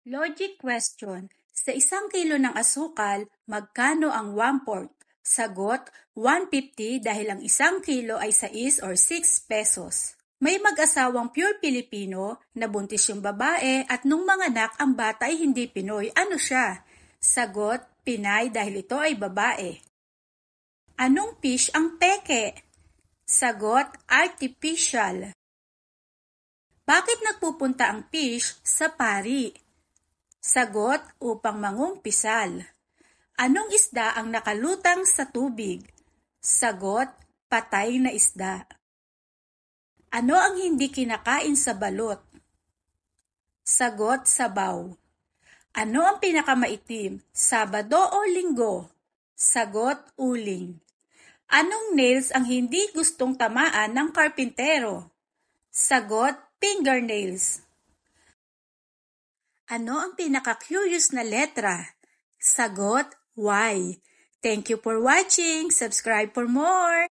Logic question. Sa 1 kilo ng asukal, magkano ang 1/4? Sagot, 150 dahil ang 1 kilo ay 6 or 6 pesos. May mag-asawang pure Pilipino, nabuntis yung babae at nung manganak ang bata ay hindi Pinoy. Ano siya? Sagot, Pinay dahil ito ay babae. Anong fish ang peke? Sagot, artificial. Bakit nagpupunta ang fish sa pari? Sagot, upang mangumpisal. Anong isda ang nakalutang sa tubig? Sagot, patay na isda. Ano ang hindi kinakain sa balot? Sagot, sabaw. Ano ang pinakamaitim, Sabado o Linggo? Sagot, uling. Anong nails ang hindi gustong tamaan ng karpintero? Sagot, fingernails. Ano ang pinaka-curious na letra? Sagot, Y. Thank you for watching. Subscribe for more.